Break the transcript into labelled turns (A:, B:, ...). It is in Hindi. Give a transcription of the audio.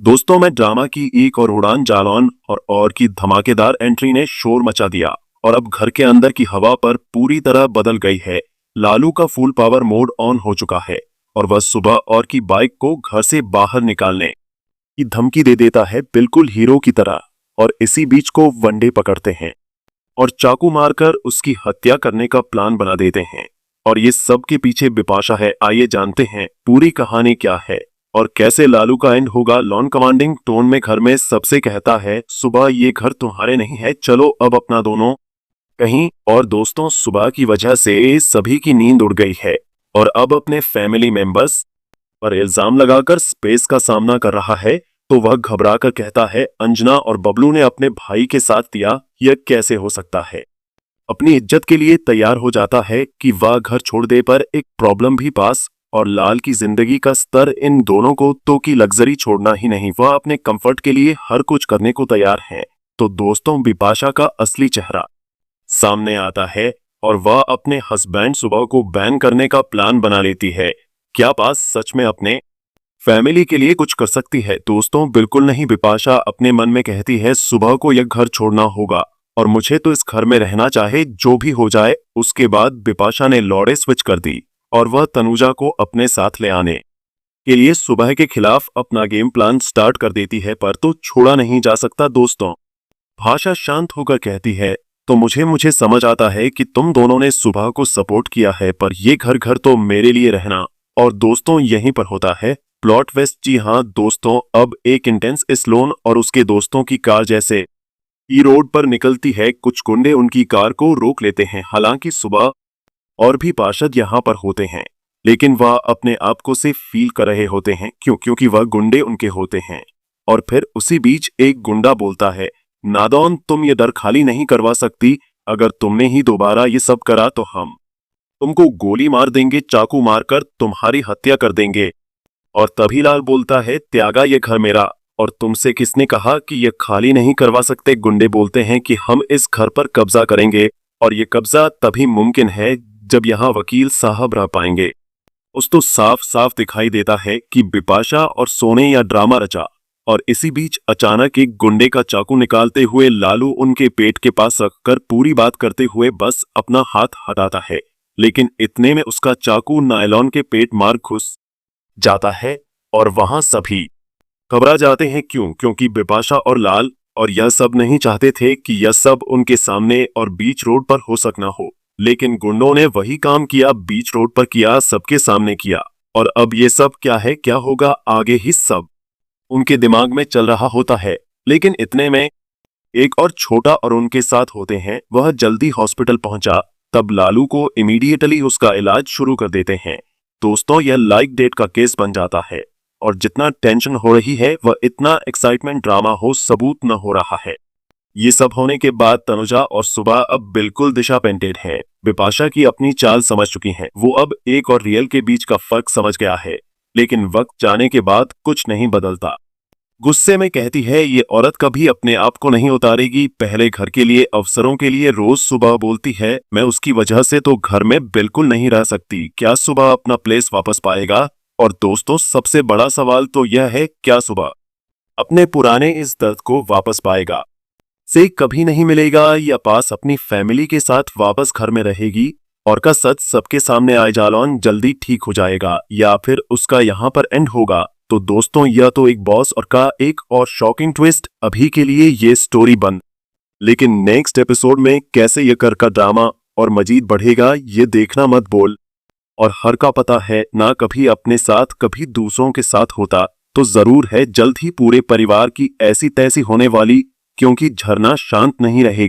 A: दोस्तों में ड्रामा की एक और उड़ान जालौन और की धमाकेदार एंट्री ने शोर मचा दिया और अब घर के अंदर की हवा पर पूरी तरह बदल गई है। लालू का फुल पावर मोड ऑन हो चुका है और वह सुबह और की बाइक को घर से बाहर निकालने की धमकी दे देता है, बिल्कुल हीरो की तरह। और इसी बीच को वनडे पकड़ते हैं और चाकू मारकर उसकी हत्या करने का प्लान बना देते हैं। और ये सब के पीछे बिपाशा है। आइए जानते हैं पूरी कहानी क्या है और कैसे लालू का एंड होगा। लॉन कमांडिंग टोन में घर में सबसे कहता है, सुबह ये घर तुम्हारे नहीं है, चलो अब अपना दोनों कहीं। और दोस्तों, सुबह की वजह से सभी की नींद उड़ गई है और अब अपने फैमिली मेंबर्स पर इल्जाम लगाकर स्पेस का सामना कर रहा है। तो वह घबरा कर कहता है, अंजना और बबलू ने अपने भाई के साथ दिया, यह कैसे हो सकता है। अपनी इज्जत के लिए तैयार हो जाता है कि वह घर छोड़ दे, पर एक प्रॉब्लम भी पास और लाल की जिंदगी का स्तर इन दोनों को तो की लग्जरी छोड़ना ही नहीं, वह अपने कंफर्ट के लिए हर कुछ करने को तैयार है। तो दोस्तों, बिपाशा का असली चेहरा सामने आता है और वह अपने हस्बैंड सुबह को बैन करने का प्लान बना लेती है। क्या पास सच में अपने फैमिली के लिए कुछ कर सकती है? दोस्तों, बिल्कुल नहीं। बिपाशा अपने मन में कहती है, सुबह को यह घर छोड़ना होगा और मुझे तो इस घर में रहना चाहे जो भी हो जाए। उसके बाद बिपाशा ने लौड़े स्विच कर दी और वह तनुजा को अपने साथ ले आने के लिए सुबह के खिलाफ अपना गेम प्लान स्टार्ट कर देती है, पर तो छोड़ा नहीं जा सकता। दोस्तों, भाषा शांत होकर कहती है, तो मुझे समझ आता है कि तुम दोनों ने सुबह को सपोर्ट किया है, पर ये घर तो मेरे लिए रहना। और दोस्तों, यहीं पर होता है प्लॉट ट्विस्ट। जी हाँ दोस्तों, अब एक इंटेंस स्लोन और उसके दोस्तों की कार जैसे ई रोड पर निकलती है। कुछ गुंडे उनकी कार को रोक लेते हैं। हालांकि सुबह और भी पार्षद यहाँ पर होते हैं, लेकिन वह अपने आप को से फील कर रहे होते हैं क्योंकि वह गुंडे उनके होते हैं। और फिर उसी बीच एक गुंडा बोलता है, नादौन, तुम ये डर खाली नहीं करवा सकती। अगर तुमने ही दोबारा ये सब करा तो हम तुमको गोली मार देंगे, चाकू मारकर तुम्हारी हत्या कर देंगे। और तभी लाल बोलता है, त्यागा ये घर मेरा, और तुमसे किसने कहा कि ये खाली नहीं करवा सकते? गुंडे बोलते हैं कि हम इस घर पर कब्जा करेंगे और ये कब्जा तभी मुमकिन है जब यहाँ वकील साहब रह पाएंगे। उस तो साफ साफ दिखाई देता है कि बिपाशा और सोने या ड्रामा रचा। और इसी बीच अचानक एक गुंडे का चाकू निकालते हुए लालू उनके पेट के पास रखकर पूरी बात करते हुए बस अपना हाथ हटाता है, लेकिन इतने में उसका चाकू नायलॉन के पेट मार घुस जाता है और वहां सभी घबरा जाते हैं। क्योंकि बिपाशा और लाल और यह सब नहीं चाहते थे कि यह सब उनके सामने और बीच रोड पर हो सकना हो, लेकिन गुंडों ने वही काम किया, बीच रोड पर किया, सबके सामने किया। और अब ये सब क्या है, क्या होगा आगे, ही सब उनके दिमाग में चल रहा होता है। लेकिन इतने में एक और छोटा और उनके साथ होते हैं। वह जल्दी हॉस्पिटल पहुंचा, तब लालू को इमीडिएटली उसका इलाज शुरू कर देते हैं। दोस्तों, यह लाइक डेट का केस बन जाता है और जितना टेंशन हो रही है वह इतना एक्साइटमेंट ड्रामा हो सबूत न हो रहा है। ये सब होने के बाद तनुजा और सुबह अब बिल्कुल दिशा पेंटेड है। बिपाशा की अपनी चाल समझ चुकी हैं। वो अब एक और रियल के बीच का फर्क समझ गया है, लेकिन वक्त जाने के बाद कुछ नहीं बदलता। गुस्से में कहती है, ये औरत कभी अपने आप को नहीं उतारेगी। पहले घर के लिए, अवसरों के लिए रोज सुबह बोलती है, मैं उसकी वजह से तो घर में बिल्कुल नहीं रह सकती। क्या सुबह अपना प्लेस वापस पाएगा? और दोस्तों, सबसे बड़ा सवाल तो यह है, क्या सुबह अपने पुराने इस दर्द को वापस पाएगा? से कभी नहीं मिलेगा या पास अपनी फैमिली के साथ वापस घर में रहेगी? और का सच सबके सामने आए, जालौन जल्दी ठीक हो जाएगा या फिर उसका यहाँ पर एंड होगा? तो दोस्तों, यह तो एक बॉस और का एक और शॉकिंग ट्विस्ट। अभी के लिए ये स्टोरी बंद, लेकिन नेक्स्ट एपिसोड में कैसे ये कर का ड्रामा और मजीद बढ़ेगा, ये देखना मत बोल। और हर का पता है ना, कभी अपने साथ कभी दूसरों के साथ होता तो जरूर है जल्द ही पूरे परिवार की ऐसी तैसी होने वाली, क्योंकि झरना शांत नहीं रहेगी।